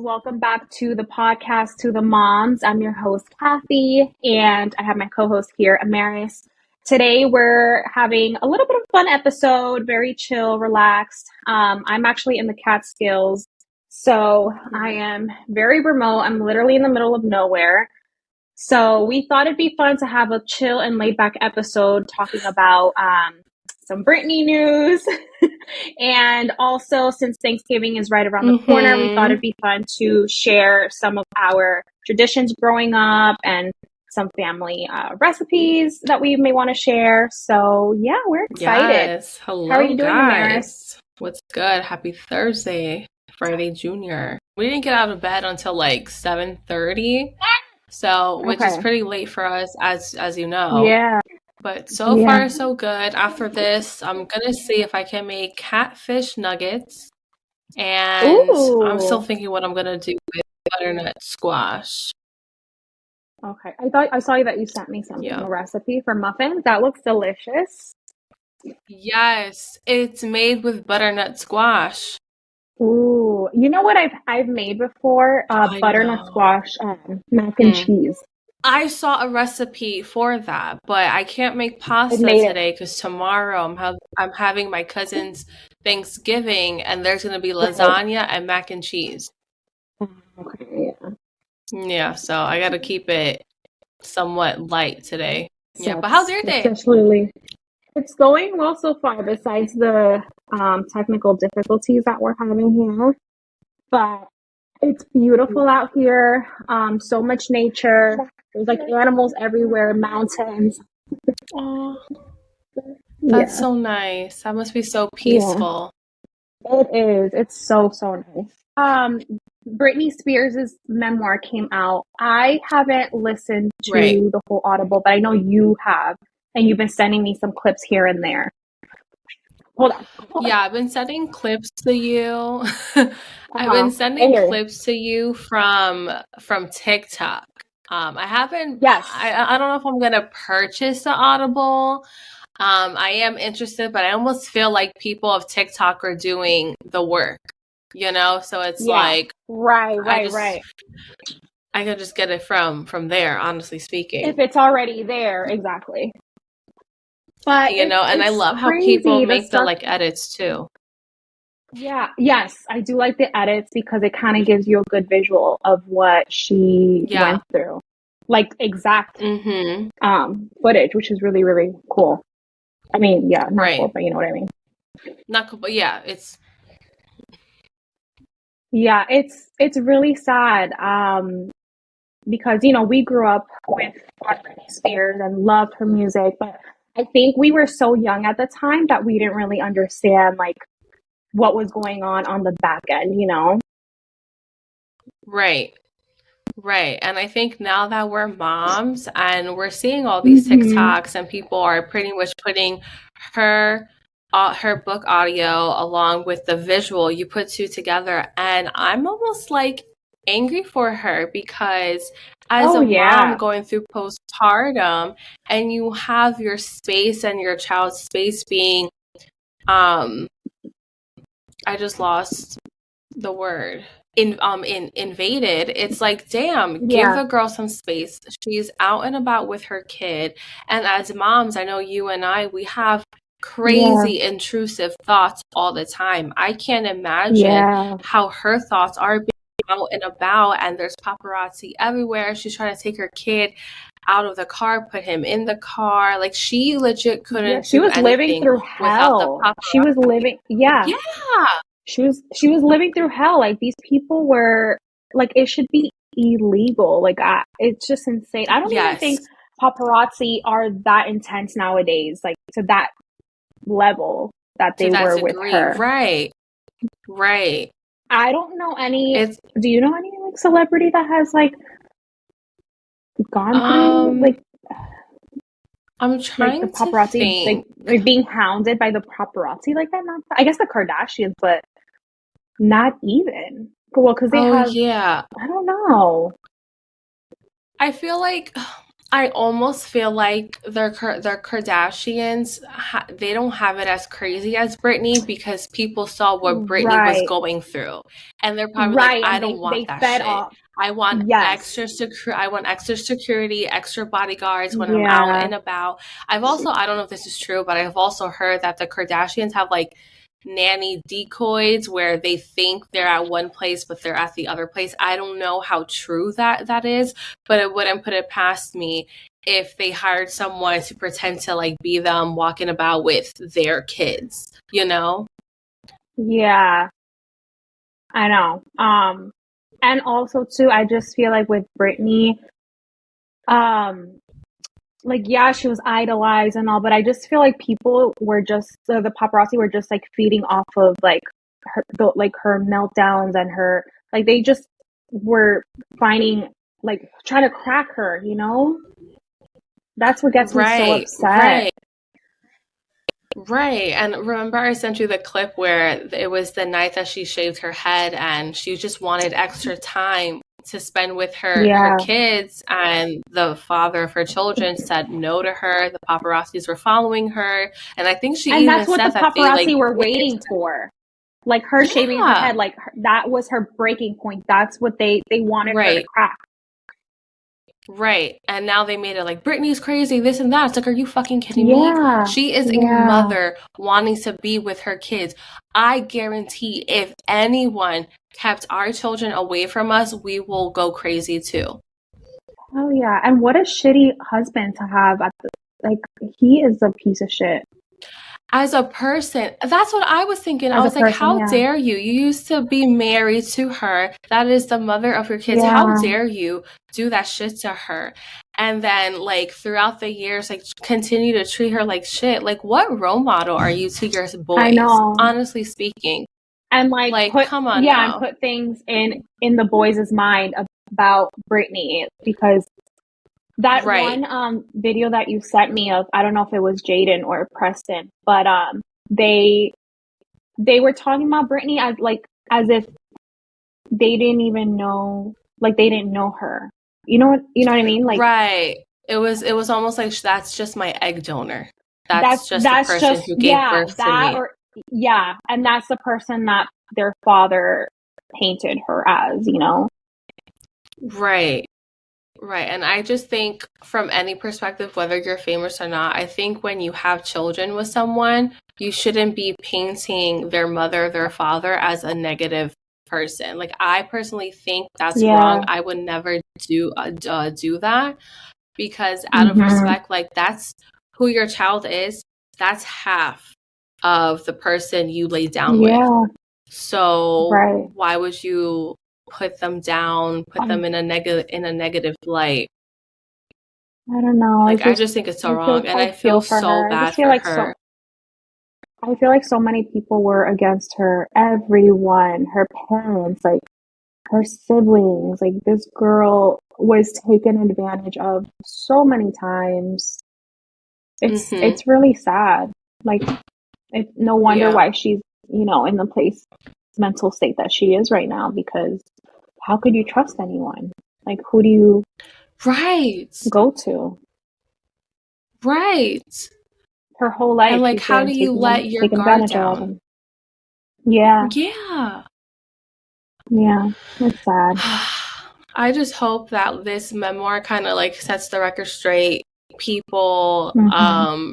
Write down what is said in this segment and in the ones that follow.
Welcome back to the podcast, To the Moms. I'm your host, Kathy, and I have my co-host here, Amaris. Today, we're having a little bit of a fun episode, very chill, relaxed. I'm actually in the Catskills, so I am very remote. I'm literally in the middle of nowhere. So we thought it'd be fun to have a chill and laid back episode talking about some Britney news. And also, since Thanksgiving is right around the corner, we thought it'd be fun to share some of our traditions growing up and some family recipes that we may want to share. So yeah, we're excited. Yes. Hello, how are you doing, guys? Amaris? What's good? Happy Thursday, Friday Junior. We didn't get out of bed until like 7:30, so which is pretty late for us, as you know. Yeah. But so far, so good. After this, I'm gonna see if I can make catfish nuggets, and I'm still thinking what I'm gonna do with butternut squash. Okay, I saw that you sent me a recipe for muffins. That looks delicious. Yes, it's made with butternut squash. Ooh, you know what I've made before? Butternut squash mac and cheese. I saw a recipe for that, but I can't make pasta today because tomorrow I'm having my cousin's Thanksgiving, and there's gonna be lasagna and mac and cheese. Okay, yeah. So I gotta keep it somewhat light today. Yeah, but how's your day? It's going well so far, besides the technical difficulties that we're having here. But it's beautiful out here. So much nature. There's like animals everywhere, mountains. Oh, that's so nice. That must be so peaceful. Yeah. It is. It's so nice. Britney Spears' memoir came out. I haven't listened to the whole Audible, but I know you have, and you've been sending me some clips here and there. Hold on. Yeah, I've been sending clips to you. I've been sending clips to you from TikTok. I haven't. Yes. I don't know if I'm gonna purchase the Audible. I am interested, but I almost feel like people of TikTok are doing the work, So it's like right. I could just get it from there, honestly speaking. If it's already there, exactly. But and I love how people make the like edits too. Yeah, yes, I do like the edits because it kind of gives you a good visual of what she went through, like exact footage, which is really, really cool. I mean, not cool, but you know what I mean. Not cool, but it's really sad because we grew up with Britney Spears and loved her music, but I think we were so young at the time that we didn't really understand like what was going on the back end, Right. And I think now that we're moms and we're seeing all these TikToks and people are pretty much putting her book audio along with the visual, you put two together, and I'm almost like angry for her because as a mom going through postpartum and you have your space and your child's space being I just lost the word. Invaded. It's like, damn, give the girl some space. She's out and about with her kid. And as moms, I know you and we have crazy intrusive thoughts all the time. I can't imagine how her thoughts are being out and about, and there's paparazzi everywhere. She's trying to take her kid out of the car, put him in the car. Like, she legit couldn't. She was living through hell. She was living. She was living through hell. Like, these people were like, it should be illegal. Like, it's just insane. I don't even think paparazzi are that intense nowadays, like to that level that they were with her. Right. I don't know any. Do you know any like celebrity that has like gone through like? I'm trying like the paparazzi, to think. like being hounded by the paparazzi like that. Not, I guess the Kardashians, but not even. Well, because they have. Yeah. I don't know. I feel like I almost feel like their Kardashians, they don't have it as crazy as Britney because people saw what Britney was going through, and they're probably like, I don't want that shit. I want extra security, extra bodyguards when I'm out and about. I've also, I don't know if this is true, but I've also heard that the Kardashians have like nanny decoys where they think they're at one place but they're at the other place. I don't know how true that is, but it wouldn't put it past me if they hired someone to pretend to like be them walking about with their kids, you know? Yeah, I know. And also too, I just feel like with Britney, like, yeah, she was idolized and all, but I just feel like people were just, the paparazzi were just like feeding off of like her meltdowns and her, like, they just were finding, like, trying to crack her, you know? That's what gets me so upset. Right. And remember I sent you the clip where it was the night that she shaved her head and she just wanted extra time to spend with her kids, and the father of her children said no to her. The paparazzis were following her, and I think she even said that that's what the paparazzi were waiting for. Like her shaving her head, like that was her breaking point. That's what they wanted her to crack. Right. And now they made it like, Britney's crazy, this and that. It's like, are you fucking kidding me? She is a mother wanting to be with her kids. I guarantee if anyone kept our children away from us, we will go crazy too. Oh yeah. And what a shitty husband to have. Like, he is a piece of shit. As a person, that's what I was thinking. I was like, how dare you? You used to be married to her. That is the mother of your kids. How dare you do that shit to her? And then, like, throughout the years, like, continue to treat her like shit. Like, what role model are you to your boys? I know. Honestly speaking. And, like come on now. And put things in the boys' mind about Britney, because that one video that you sent me of, I don't know if it was Jaden or Preston, but they were talking about Britney as if they didn't even know, like they didn't know her. You know what I mean? Like, right. It was almost like, that's just my egg donor. That's just the person who gave birth to me. And that's the person that their father painted her as, you know? Right. Right. And I just think from any perspective, whether you're famous or not, I think when you have children with someone, you shouldn't be painting their mother, their father as a negative person. Like, I personally think that's wrong. I would never do that, because out of respect, like, that's who your child is. That's half of the person you lay down with. So why would you put them down, put them in a negative light? I don't know. Like, I just think it's so wrong, and I feel so bad for her. I feel like so many people were against her. Everyone, her parents, like her siblings. Like, this girl was taken advantage of so many times. It's really sad. Like, no wonder why she's, you know, in the mental state that she is right now, because how could you trust anyone? Like, who do you go to? Right. Her whole life. And, like, how do you let your guard down? Yeah. Yeah. Yeah. It's sad. I just hope that this memoir kind of, like, sets the record straight. People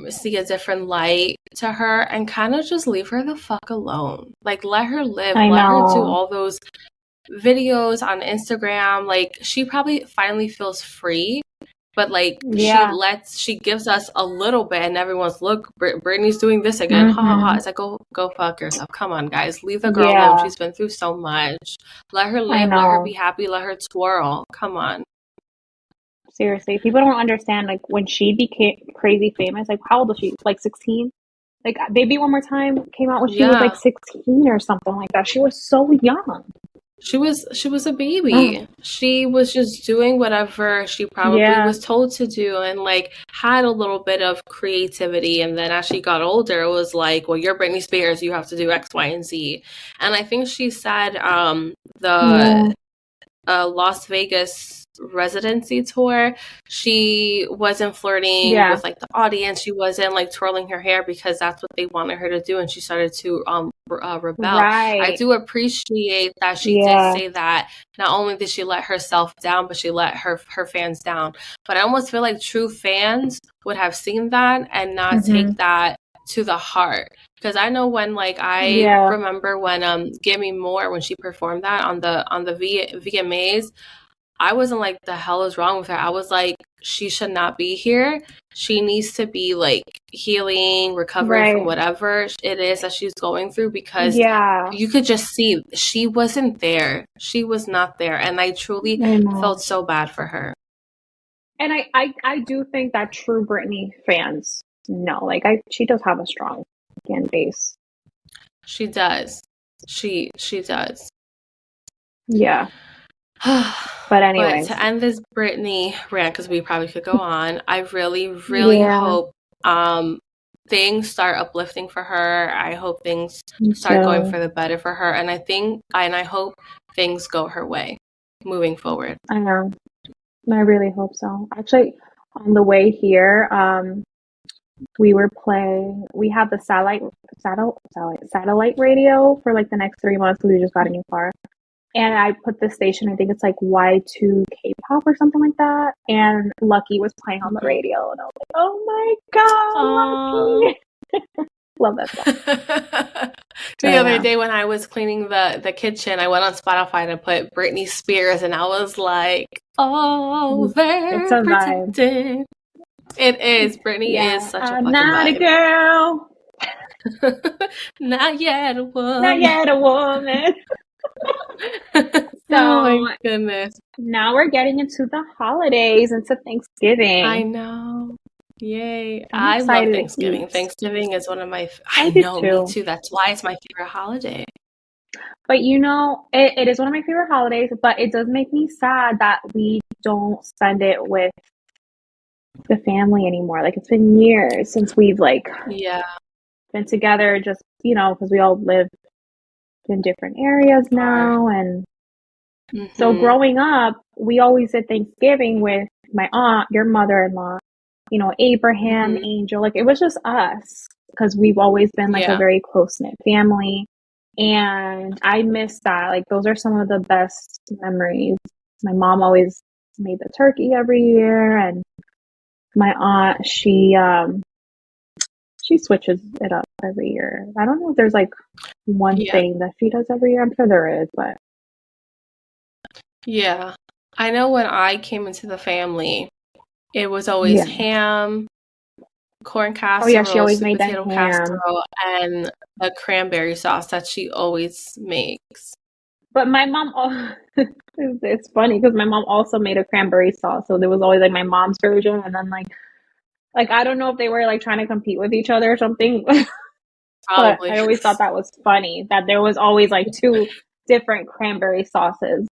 see a different light to her and kind of just leave her the fuck alone. Like, let her live. Let her do all those videos on Instagram. Like, she probably finally feels free, but like, she gives us a little bit, and everyone's, look, Britney's doing this again. Ha ha ha. It's like, go fuck yourself. Come on, guys, leave the girl alone. She's been through so much. Let her live. Let her be happy. Let her twirl. Come on. Seriously, people don't understand, like, when she became crazy famous, like, how old was she? Like 16? Like, Baby One More Time came out when she was like 16 or something like that. She was so young. She was a baby. She was just doing whatever she probably was told to do, and, like, had a little bit of creativity. And then as she got older, it was like, well, you're Britney Spears, you have to do X, Y, and Z. And I think she said the Las Vegas residency tour, she wasn't flirting with like the audience. She wasn't like twirling her hair because that's what they wanted her to do, and she started to rebel. Right. I do appreciate that she did say that. Not only did she let herself down, but she let her fans down. But I almost feel like true fans would have seen that and not take that to the heart. Because I know when like I remember when Give Me More, when she performed that on the VMAs, I wasn't like, the hell is wrong with her? I was like, she should not be here. She needs to be like healing, recovering from whatever it is that she's going through, because you could just see she wasn't there. She was not there. And I truly felt so bad for her. And I do think that true Britney fans know, like she does have a strong fan base. She does. She does. Yeah. But anyway, to end this Britney rant, because we probably could go on, I really, really hope things start uplifting for her. I hope things start going for the better for her, and I hope things go her way moving forward. I know. I really hope so. Actually, on the way here, we have the satellite radio for like the next 3 months because we just got a new car. And I put this station, I think it's like Y2 K-pop or something like that. And Lucky was playing on the radio. And I was like, oh my God, Lucky. Love that song. The other day when I was cleaning the kitchen, I went on Spotify and I put Britney Spears, and I was like, oh, very it's a vibe. protected. It is. Britney is such a fucking not vibe. A girl. Not yet a woman. Not yet a woman. So, oh my goodness. Now we're getting into the holidays, into Thanksgiving. I know. Yay. I love Thanksgiving. Thanksgiving is one of my... I know, me too. That's why it's my favorite holiday. But you know, it is one of my favorite holidays, but it does make me sad that we don't spend it with the family anymore. Like, it's been years since we've been together, just, you know, because we all live in different areas now. And so growing up, we always did Thanksgiving with my aunt, your mother-in-law, you know, Abraham, Angel. Like, it was just us because we've always been like a very close-knit family. And I miss that. Like, those are some of the best memories. My mom always made the turkey every year, and my aunt, she switches it up every year. I don't know if there's like one thing that she does every year. I'm sure there is, but yeah, I know when I came into the family, it was always ham, corn casserole, she always made potato that ham. casserole, and the cranberry sauce that she always makes. But my mom, it's funny because my mom also made a cranberry sauce. So there was always like my mom's version, and then like I don't know if they were like trying to compete with each other or something. Probably. But I always thought that was funny that there was always like 2 different cranberry sauces.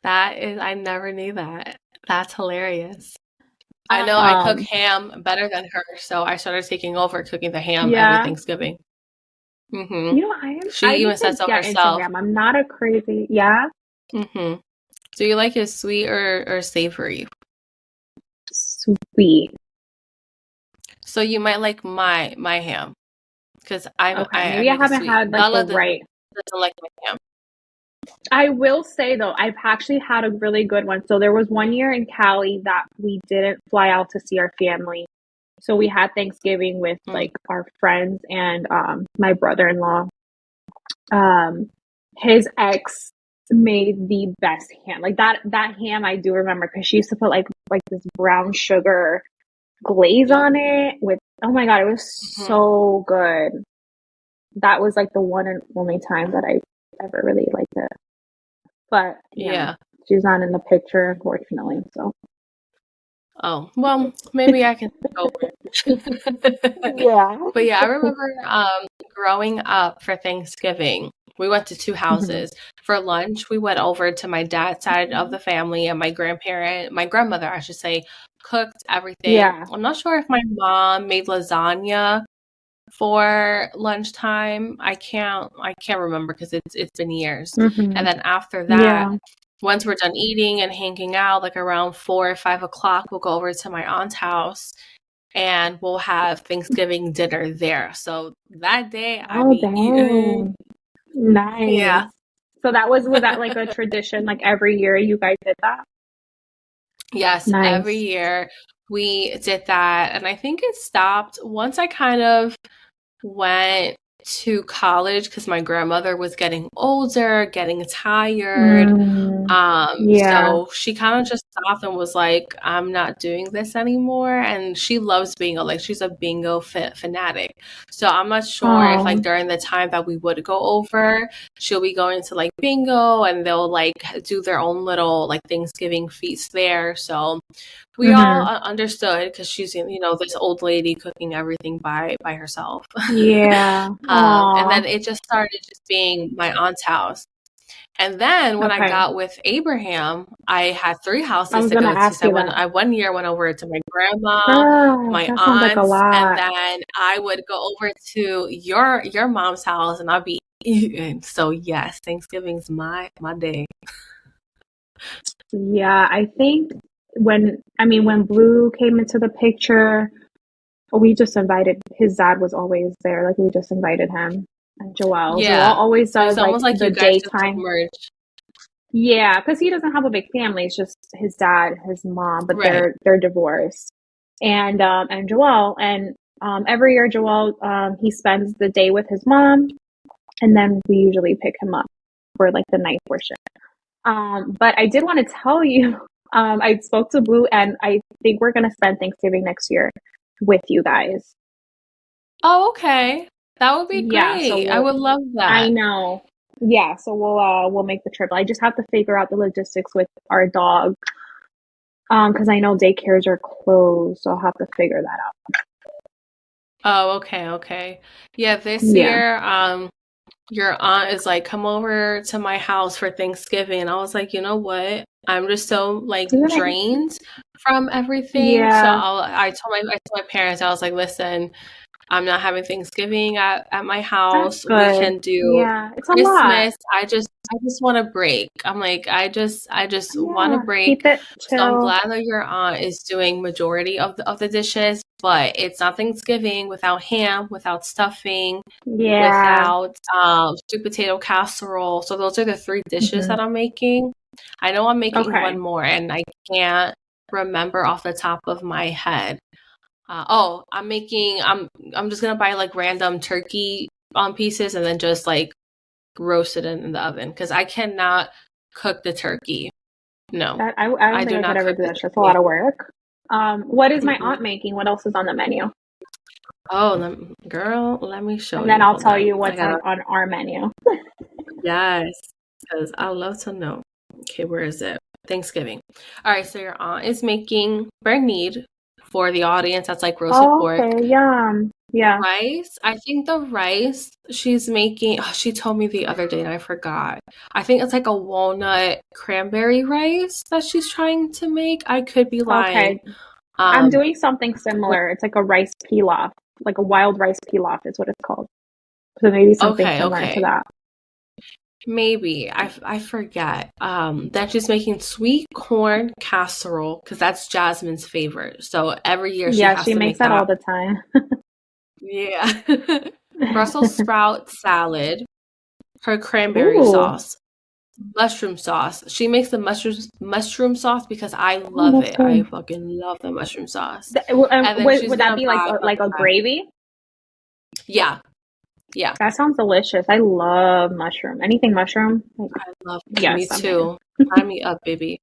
I never knew that. That's hilarious. I know I cook ham better than her, so I started taking over cooking the ham every Thanksgiving. You know, she even says so herself. I'm not a crazy, Do you like it sweet or savory? Sweet. So you might like my ham, because I haven't had like the right. Doesn't like my ham. I will say though, I've actually had a really good one. So there was one year in Cali that we didn't fly out to see our family. So we had Thanksgiving with like our friends and my brother-in-law. His ex made the best ham. Like that ham I do remember because she used to put like this brown sugar glaze on it with, oh my God, it was so good. That was like the one and only time that I ever really liked it. But she's not in the picture, unfortunately. So. Oh, well, maybe I can take over. But yeah, I remember growing up for Thanksgiving, we went to 2 houses. For lunch, we went over to my dad's side of the family, and my grandmother, I should say, cooked everything. Yeah. I'm not sure if my mom made lasagna for lunchtime. I can't remember because it's been years. And then after that, once we're done eating and hanging out, like around 4 or 5 o'clock, we'll go over to my aunt's house and we'll have Thanksgiving dinner there. So that day I Oh, be eating. dang. Nice. Yeah. So was that like a tradition? Like every year you guys did that? Yes, every Nice. year we did that. And I think it stopped once I kind of went to college because my grandmother was getting older, getting tired. Yeah. So she kind of just stopped and was like, I'm not doing this anymore. And she loves bingo. Like she's a bingo fanatic. So I'm not sure if like Oh. during the time that we would go over, she'll be going to like bingo and they'll like do their own little like Thanksgiving feast there. So we all understood because she's, this old lady cooking everything by herself. Yeah. And then it just started just being my aunt's house. And then when I got with Abraham, I had 3 houses to go to. So I one year went over to my grandma, my aunts, and then I would go over to your mom's house and I'll be eating. So yes, Thanksgiving's my day. Yeah, I think when Blue came into the picture, we just invited his dad was always there. Like we just invited him and Joelle. Yeah. Joelle always does it's almost like the you guys daytime. Just merge. Yeah, because he doesn't have a big family. It's just his dad, his mom, but they're divorced. And Joelle and every year Joelle he spends the day with his mom, and then we usually pick him up for like the night portion. But I did want to tell you, I spoke to Blue, and I think we're gonna spend Thanksgiving next year with you guys. Oh, okay. That would be great. Yeah, so I would love that. I know. Yeah, so we'll make the trip. I just have to figure out the logistics with our dog. Because I know daycares are closed, so I'll have to figure that out. Oh, okay. Yeah, this year, your aunt is like, come over to my house for Thanksgiving. And I was like, you know what? I'm just so like drained from everything. Yeah. So I told my parents, I was like, listen, I'm not having Thanksgiving at my house. We can do it's Christmas. I just want a break. I'm like, I just want a break. Keep it chill. So I'm glad that your aunt is doing majority of the dishes, but it's not Thanksgiving without ham, without stuffing, without sweet potato casserole. So those are the 3 dishes that I'm making. I know I'm making one more, and I can't remember off the top of my head. I'm just gonna buy like random turkey pieces and then just like roast it in the oven because I cannot cook the turkey. No, I don't think I could ever do that. That's a lot of work. What is my aunt making? What else is on the menu? Oh, girl, let me show you. And then I'll tell you what's on our menu. Yes, because I love to know. Okay, where is it? Thanksgiving. All right, so your aunt is making bernied. For the audience, that's like roasted pork. Okay, yum. Yeah. Rice. I think the rice she's making, she told me the other day and I forgot. I think it's like a walnut cranberry rice that she's trying to make. I could be lying. Okay. I'm doing something similar. It's like a rice pilaf, like a wild rice pilaf is what it's called. So maybe something similar to that. Maybe I forget. That she's making sweet corn casserole because that's Jasmine's favorite. So every year she makes that all the time. Yeah, Brussels sprout salad, her cranberry sauce, mushroom sauce. She makes the mushroom sauce because I love it. Cool. I fucking love the mushroom sauce. Would that be like a gravy? Yeah. That sounds delicious. I love mushroom. Anything mushroom. I love it. Yes, me too. Sign me up, baby.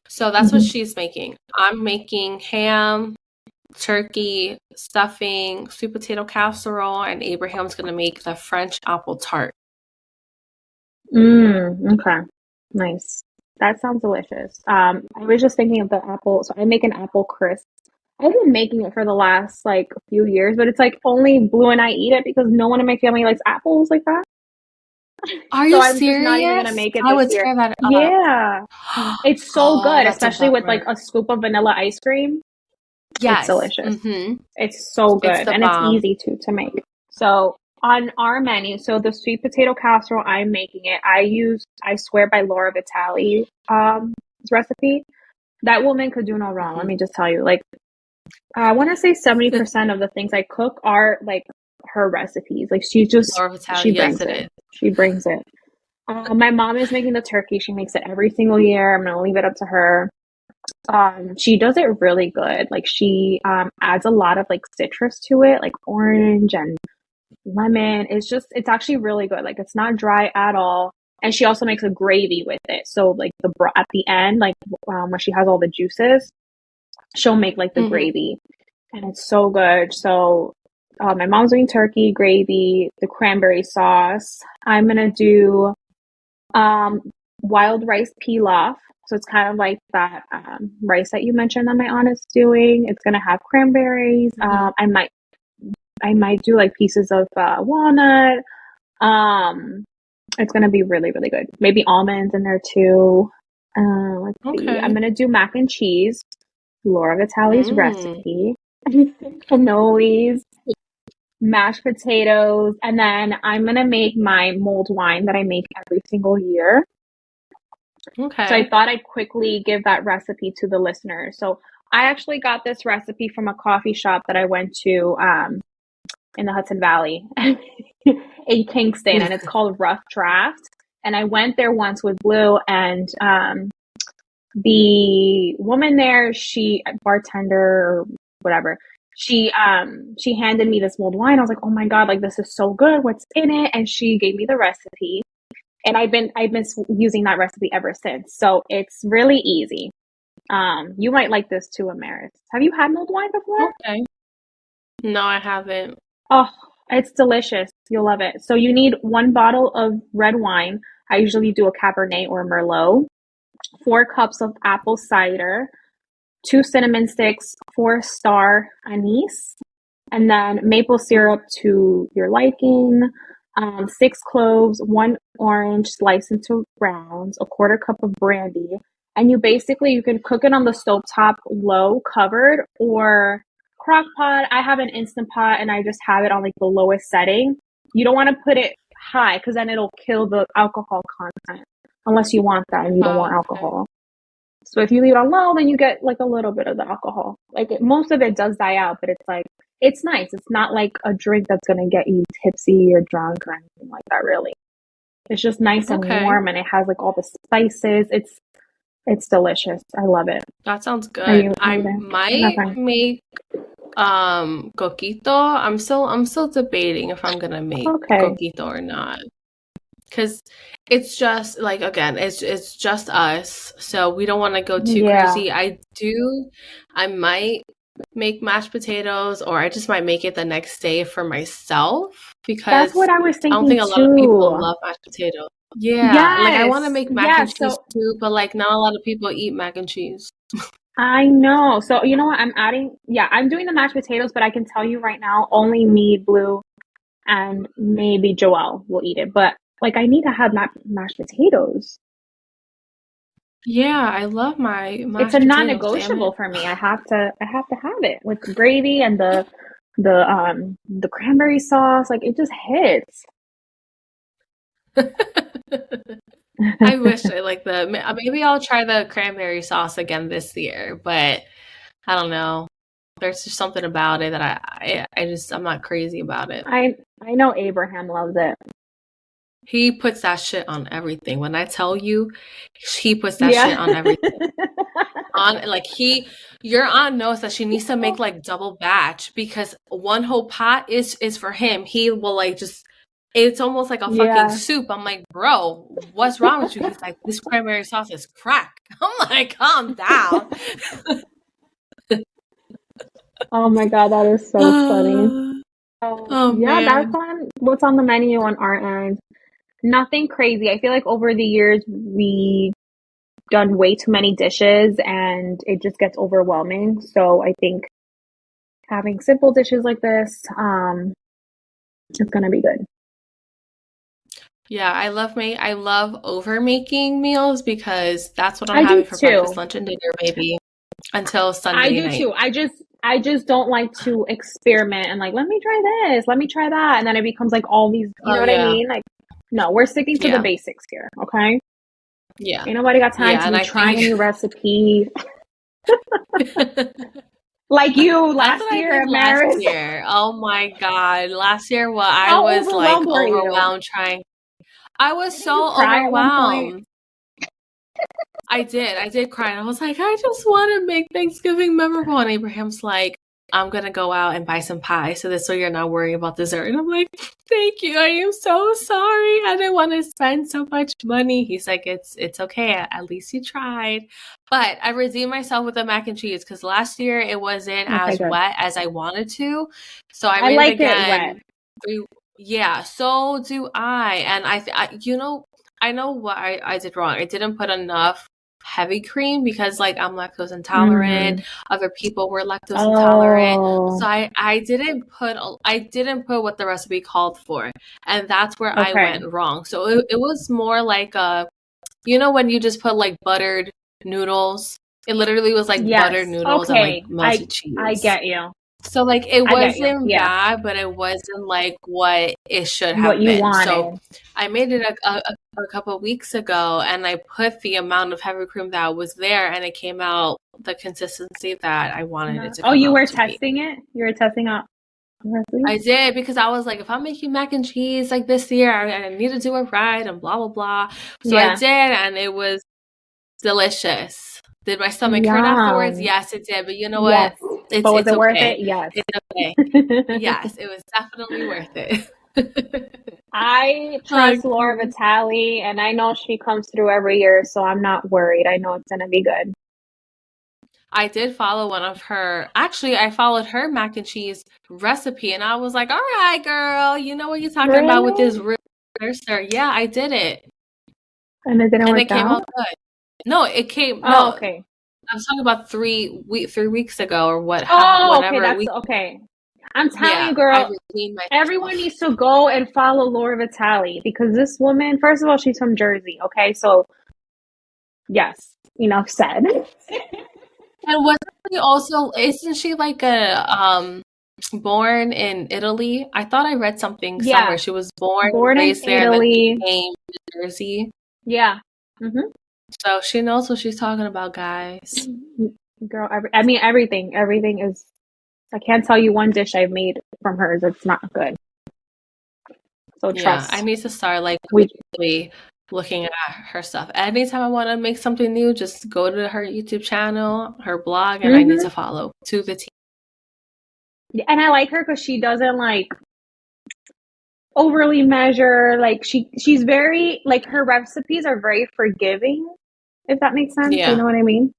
So that's what she's making. I'm making ham, turkey, stuffing, sweet potato casserole, and Abraham's going to make the French apple tart. Okay. Nice. That sounds delicious. I was just thinking of the apple. So I make an apple crisp. I've been making it for the last like few years, but it's like only Blue and I eat it because no one in my family likes apples like that. Are you serious? Just not even gonna make it I would this year. tear that up. Yeah, it's so good, especially with like a scoop of vanilla ice cream. Yes, it's delicious. It's so good, and it's easy to make. So On our menu, so the sweet potato casserole, I'm making it. I swear by Laura Vitale recipe. That woman could do no wrong. Let me just tell you. Like, I want to say 70% of the things I cook are like her recipes. Like, Laura Vitale, she yes, brings it. She brings it. My mom is making the turkey. She makes it every single year. I'm gonna leave it up to her. She does it really good. Like, she adds a lot of like citrus to it, like orange and lemon. It's actually really good. Like, it's not dry at all. And she also makes a gravy with it. So like at the end, like when she has all the juices, she'll make like the gravy, and it's so good. So my mom's doing turkey gravy, the cranberry sauce. I'm gonna do wild rice pilaf. So it's kind of like that rice that you mentioned that my aunt is doing. It's gonna have cranberries. I might do like pieces of walnut. It's gonna be really, really good. Maybe almonds in there too. Let's see. I'm gonna do mac and cheese, Laura Vitale's recipe, cannolis, mashed potatoes, and then I'm gonna make my mulled wine that I make every single year. Okay. So I thought I'd quickly give that recipe to the listeners. So I actually got this recipe from a coffee shop that I went to in the Hudson Valley in Kingston, and it's called Rough Draft. And I went there once with Blue, and the woman there, she bartender or whatever, she handed me this mulled wine. I was like, oh my God, like this is so good. What's in it? And she gave me the recipe. And I've been using that recipe ever since. So it's really easy. You might like this too, Amaris. Have you had mulled wine before? Okay. No, I haven't. Oh, it's delicious. You'll love it. So you need 1 bottle of red wine. I usually do a Cabernet or Merlot. 4 cups of apple cider. 2 cinnamon sticks. 4 star anise. And then maple syrup to your liking. 6 cloves, 1 orange sliced into rounds, a 1/4 cup of brandy. And you can cook it on the stovetop low covered or crock pot. I have an Instant Pot and I just have it on like the lowest setting. You don't want to put it high because then it'll kill the alcohol content unless you want that and you don't want alcohol. So if you leave it on low, then you get like a little bit of the alcohol. Like most of it does die out, but it's like, it's nice. It's not like a drink that's going to get you tipsy or drunk or anything like that, really. It's just nice and warm, and it has like all the spices. It's delicious. I love it. That sounds good. I might make coquito. I'm still debating if I'm gonna make coquito or not. Because it's just like, again, it's just us, so we don't want to go too crazy. I might make mashed potatoes, or I just might make it the next day for myself, because that's what I was thinking. I don't think a lot of people love mashed potatoes. Yeah, like I want to make mac and cheese too, but like not a lot of people eat mac and cheese. I know. So you know what? I'm doing the mashed potatoes, but I can tell you right now, only me, Blue, and maybe Joelle will eat it. But like, I need to have mashed potatoes. Yeah, I love my mashed It's a non-negotiable for me. I have to have it with gravy and the cranberry sauce. Like, it just hits. I wish I like maybe I'll try the cranberry sauce again this year, but I don't know. There's just something about it that I'm not crazy about it. I know Abraham loves it. He puts that shit on everything. When I tell you, he puts that shit on everything. Your aunt knows that she needs to make like double batch, because 1 whole pot is for him. He will like just, it's almost like a fucking soup. I'm like, bro, what's wrong with you? He's like, this cranberry sauce is crack. I'm like, calm down. Oh my God, that is so funny. Man. That's what's on the menu on our end. Nothing crazy. I feel like over the years we've done way too many dishes and it just gets overwhelming. So I think having simple dishes like this, it's gonna be good. Yeah, I love over making meals, because that's what I'm having for breakfast, lunch, and dinner, maybe until Sunday night. I do too. I just don't like to experiment and like, let me try this, let me try that. And then it becomes like all these, you know what I mean? Like, no, we're sticking to the basics here. Okay. Yeah. Ain't nobody got time to be trying a new recipe. Like you last year, Amaris. Last year. Oh my God. Last year, I was like overwhelmed trying. I was so overwhelmed. I did cry. And I was like, I just want to make Thanksgiving memorable. And Abraham's like, I'm going to go out and buy some pie so this way you're not worrying about dessert. And I'm like, thank you. I am so sorry. I didn't want to spend so much money. He's like, it's okay. At least you tried. But I redeemed myself with the mac and cheese because last year it wasn't as wet as I wanted to. So I made like it again. It wet. Yeah, so do I. And I know what I did wrong. I didn't put enough heavy cream because like I'm lactose intolerant. Other people were lactose intolerant. So I didn't put what the recipe called for. And that's where I went wrong. So it was more like when you just put like buttered noodles. It literally was like buttered noodles and like melted cheese. I get you. So like it wasn't bad, but it wasn't like what it should have been. Wanted. So I made it a couple of weeks ago, and I put the amount of heavy cream that was there, and it came out the consistency that I wanted it to. Oh, you were testing it? You were testing out. I did because I was like, if I'm making mac and cheese like this year, I need to do it right and blah blah blah. So I did, and it was delicious. Did my stomach hurt afterwards? Yes, it did. But you know what? But was it worth it? Yes. It's okay. Yes, it was definitely worth it. I trust Laura Vitale, and I know she comes through every year, so I'm not worried. I know it's going to be good. I did follow one of her. Actually, I followed her mac and cheese recipe, and I was like, all right, girl, you know what you're talking about with this roaster. Yeah, I did it. And it didn't work out? And it came out good. No, it came. Oh, okay. I was talking about 3 weeks ago or what? Okay, okay. I'm telling you, girl, everyone needs to go and follow Laura Vitale because this woman, first of all, she's from Jersey. Okay, so yes, enough said. And isn't she like born in Italy? I thought I read something somewhere. She was born raised there, Italy. And then came to Jersey. Yeah. Mm-hmm. So she knows what she's talking about, guys. Girl, everything is. I can't tell you one dish I've made from hers that's not good. So trust. Yeah, I need to start like weekly looking at her stuff. Anytime I want to make something new, just go to her YouTube channel, her blog, and I need to follow to the T. Yeah, and I like her because she doesn't like overly measure. Like she's very like her recipes are very forgiving. If that makes sense, you know what I mean?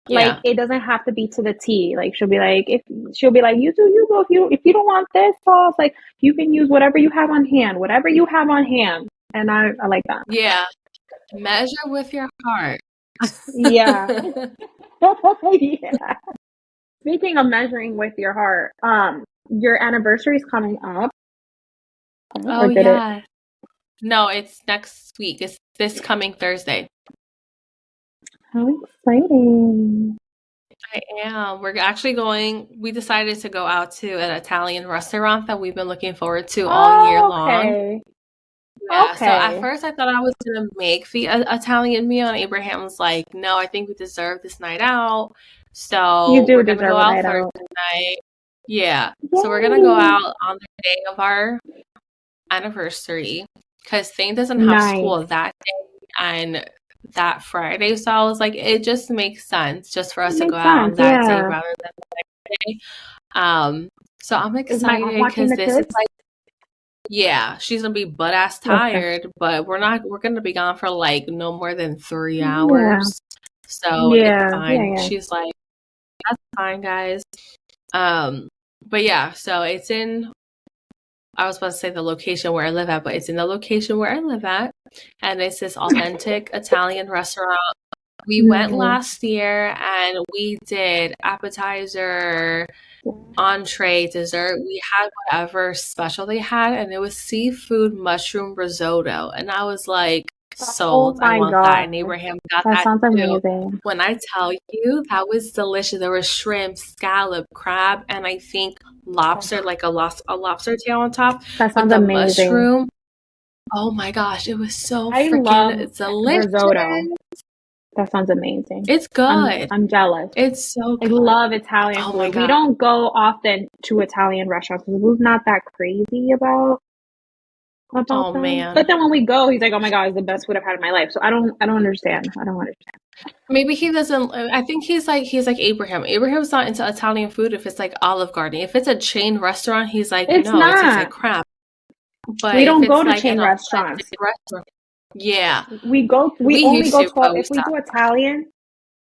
Like it doesn't have to be to the T. Like she'll be like, you go if you don't want this sauce, like you can use whatever you have on hand, and I like that. Yeah, measure with your heart. Yeah. Yeah. Speaking of measuring with your heart, your anniversary is coming up. Oh yeah. No, it's next week. It's this coming Thursday. How exciting. I am. We're actually we decided to go out to an Italian restaurant that we've been looking forward to all year long. Yeah, so at first I thought I was going to make the Italian meal, and Abraham was like, no, I think we deserve this night out. So we're going to go out Thursday night. Yeah. Yay. So we're going to go out on the day of our anniversary because Thane doesn't have school that day and that Friday. So I was like, it just makes sense just for us to go out on that day rather than the next day. So I'm excited because this is like, she's gonna be butt ass tired, but we're gonna be gone for like no more than 3 hours. So it's fine. Yeah. She's like, that's fine, guys. But yeah, so it's in, I was about to say the location where I live at, but it's in the location where I live at. And it's this authentic Italian restaurant. We went last year and we did appetizer, entree, dessert. We had whatever special they had, and it was seafood mushroom risotto. And I was like, sold. I want that. And Abraham got that sounds too. amazing. When I tell you, that was delicious. There was shrimp, scallop, crab, and I think lobster, like a lobster tail on top. That sounds with the amazing. mushroom. Oh my gosh, it was so freaking delicious. Risotto. That sounds amazing. It's good. I'm jealous. It's so good. I love Italian food. My God. We don't go often to Italian restaurants because we're not that crazy about them. Man. But then when we go, he's like, "Oh my God, it's the best food I've had in my life." So I don't understand. Maybe he doesn't. I think he's like Abraham. Abraham's not into Italian food if it's like Olive Garden. If it's a chain restaurant, he's like, it's no, not. It tastes like crap. But we don't go to chain restaurants. Yeah, we only go to if we do Italian.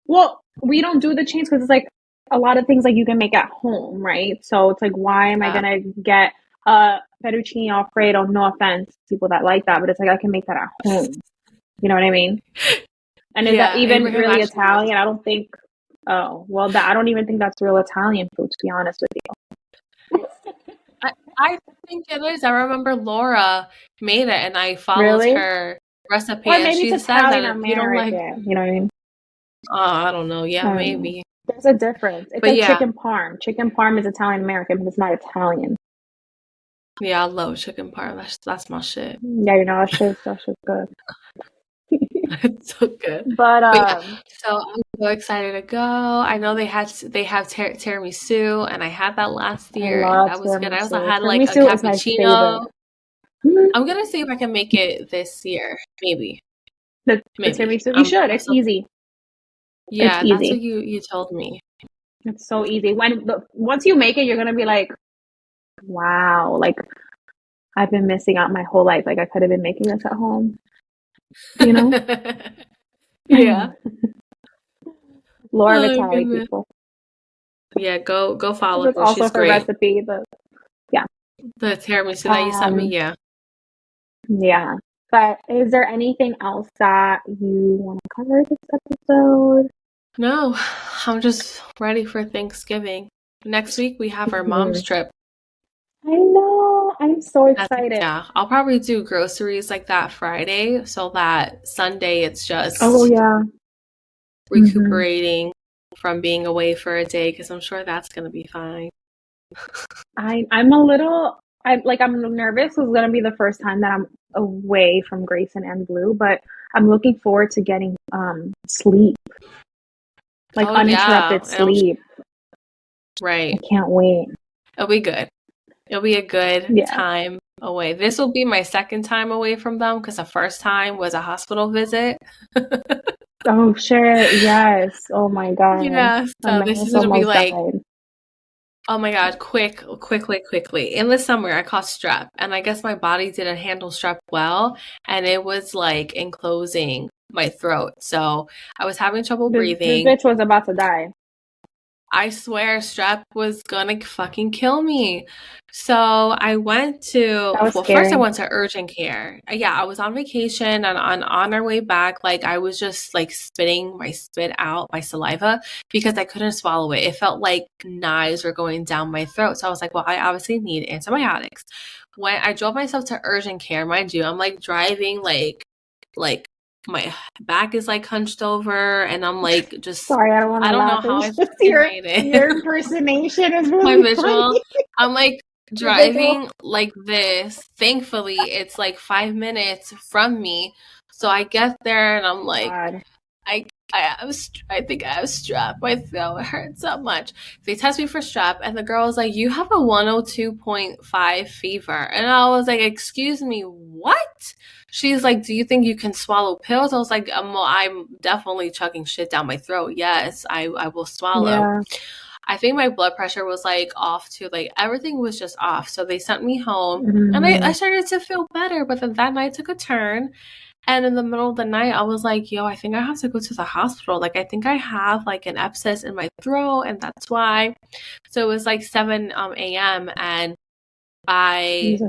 Well, we don't do the chains because it's like a lot of things like you can make at home, right? So it's like, why am I gonna get fettuccine alfredo? No offense, people that like that, but it's like I can make that at home. You know what I mean? And is that even really Italian? I don't think. Oh well, I don't even think that's real Italian food, to be honest with you. I think it is. I remember Laura made it, and I followed her recipe. Or and maybe she it's said Italian that or you don't like. You know what I mean? I don't know. Yeah, maybe. There's a difference. It's like chicken parm. Chicken parm is Italian American, but it's not Italian. Yeah, I love chicken parm. That's my shit. Yeah, you know, that shit's good. It's so good. But so I'm so excited to go. I know they have tiramisu, and I had that last year, and that was good. I also had like a cappuccino. I'm gonna see if I can make it this year, maybe. The tiramisu, you should. It's easy. Yeah, it's easy. That's what you told me. It's so easy. Once you make it, you're gonna be like, wow, like I've been missing out my whole life. Like I could have been making this at home. You know? Yeah. Laura Vitale people. Yeah, go follow her. Also She's for great. Recipe, but yeah. The tiramisu that you sent me, yeah. Yeah. But is there anything else that you want to cover this episode? No, I'm just ready for Thanksgiving. Next week we have our mom's trip. I know. I'm so excited. Yeah, I'll probably do groceries like that Friday so that Sunday it's just recuperating from being away for a day because I'm sure that's going to be fine. I'm nervous. It's going to be the first time that I'm away from Grayson and Blue, but I'm looking forward to getting sleep. Like uninterrupted sleep. Right. I can't wait. It'll be good. It'll be a good time away. This will be my second time away from them because the first time was a hospital visit. Oh, shit. Yes. Oh, my God. Yeah. So this is going to be like, oh, my God, quickly. In the summer, I caught strep. And I guess my body didn't handle strep well. And it was like enclosing my throat. So I was having trouble breathing. This bitch was about to die. I swear strep was gonna fucking kill me. So I went to, first I went to urgent care. Yeah, I was on vacation and on our way back, like I was just like spitting my spit out, my saliva, because I couldn't swallow it. It felt like knives were going down my throat. So I was like, well, I obviously need antibiotics. When I drove myself to urgent care, mind you, I'm like driving like my back is like hunched over and I'm like just sorry, I don't know how I made it. Your impersonation is really my visual. Funny. I'm like driving like this. Thankfully, it's like 5 minutes from me. So I get there and I'm like, I think I have strep. My throat hurts so much. They test me for strep, and the girl was like, "You have a 102.5 fever," and I was like, "Excuse me, what?" She's like, "Do you think you can swallow pills?" I was like, I'm definitely chugging shit down my throat. Yes, I will swallow. Yeah. I think my blood pressure was like off too. Like everything was just off. So they sent me home, and I started to feel better. But then that night took a turn. And in the middle of the night, I was like, yo, I think I have to go to the hospital. Like, I think I have, like, an abscess in my throat, and that's why. So it was, like, 7 a.m., and I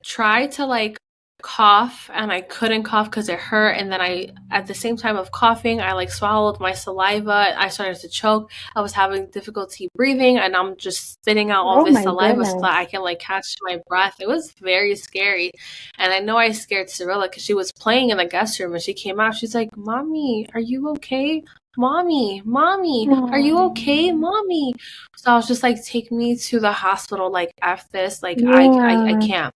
tried to, like, cough, and I couldn't cough because it hurt. And then at the same time of coughing, I like swallowed my saliva. I started to choke. I was having difficulty breathing, and I'm just spitting out all this saliva so that I can like catch my breath. It was very scary. And I know I scared Cyrilla because she was playing in the guest room, and she came out. She's like, "Mommy, are you okay? Mommy, are you okay? Mommy." So I was just like, take me to the hospital, like, F this, like, I can't.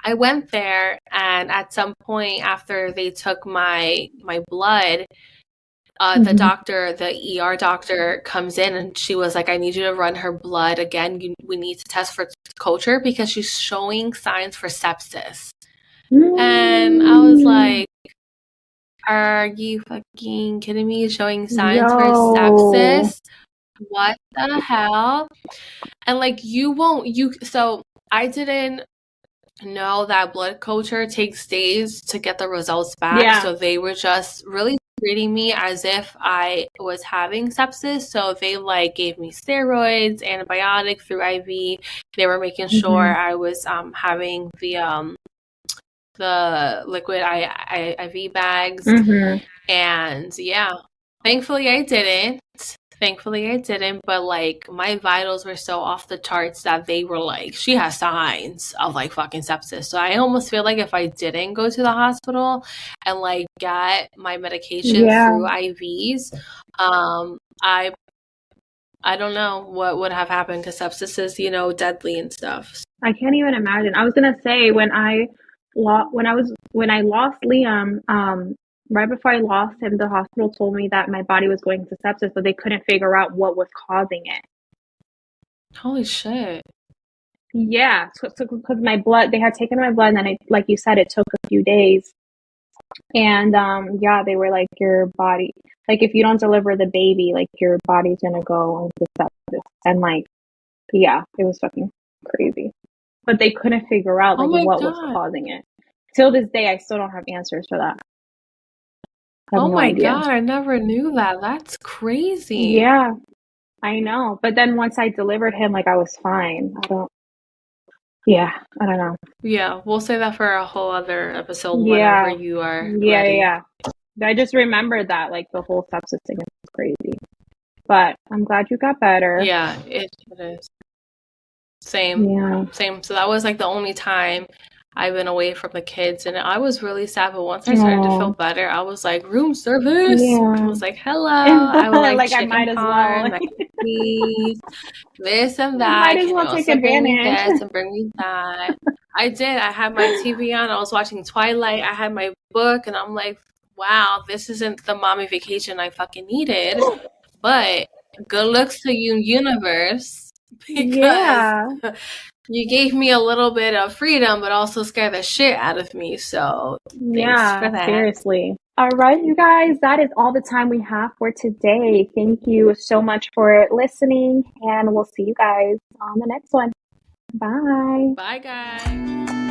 I went there, and at some point after they took my blood, the ER doctor comes in, and she was like, I need you to run her blood again. We need to test for culture because she's showing signs for sepsis. And I was like, are you fucking kidding me? Showing signs for sepsis? What the hell? And like, so I didn't know that blood culture takes days to get the results back. Yeah. So they were just really treating me as if I was having sepsis. So they like gave me steroids, antibiotics through IV. They were making sure I was having the liquid IV bags. And yeah, thankfully I didn't, but like my vitals were so off the charts that they were like, she has signs of like fucking sepsis. So I almost feel like if I didn't go to the hospital and like get my medication through IVs, I don't know what would have happened, because sepsis is, deadly and stuff. I can't even imagine. I was gonna say when I lost Liam, right before I lost him, the hospital told me that my body was going to sepsis, but they couldn't figure out what was causing it. Holy shit. Yeah, so because my blood, they had taken my blood, and then like you said, it took a few days. And they were like, your body, like if you don't deliver the baby, like your body's gonna go into sepsis. And like, yeah, it was fucking crazy. But they couldn't figure out like what was causing it. Till this day, I still don't have answers for that. Oh my God, I never knew that. That's crazy. Yeah, I know. But then once I delivered him, like I was fine. I don't know. Yeah, we'll say that for a whole other episode whenever you are ready. Yeah. I just remembered that, like the whole sepsis thing is crazy. But I'm glad you got better. Yeah, it is. Same. Yeah. Same. So that was like the only time I've been away from the kids, and I was really sad. But once I started to feel better, I was like, room service. I was like, hello. I would like chicken I might as well. This and that. Might as well take advantage. And bring me that. I did. I had my TV on. I was watching Twilight. I had my book, and I'm like, wow, this isn't the mommy vacation I fucking needed. But good looks to you, universe. Because you gave me a little bit of freedom, but also scared the shit out of me. So thanks for that. Seriously. All right, you guys, that is all the time we have for today. Thank you so much for listening, and we'll see you guys on the next one. Bye. Bye, guys.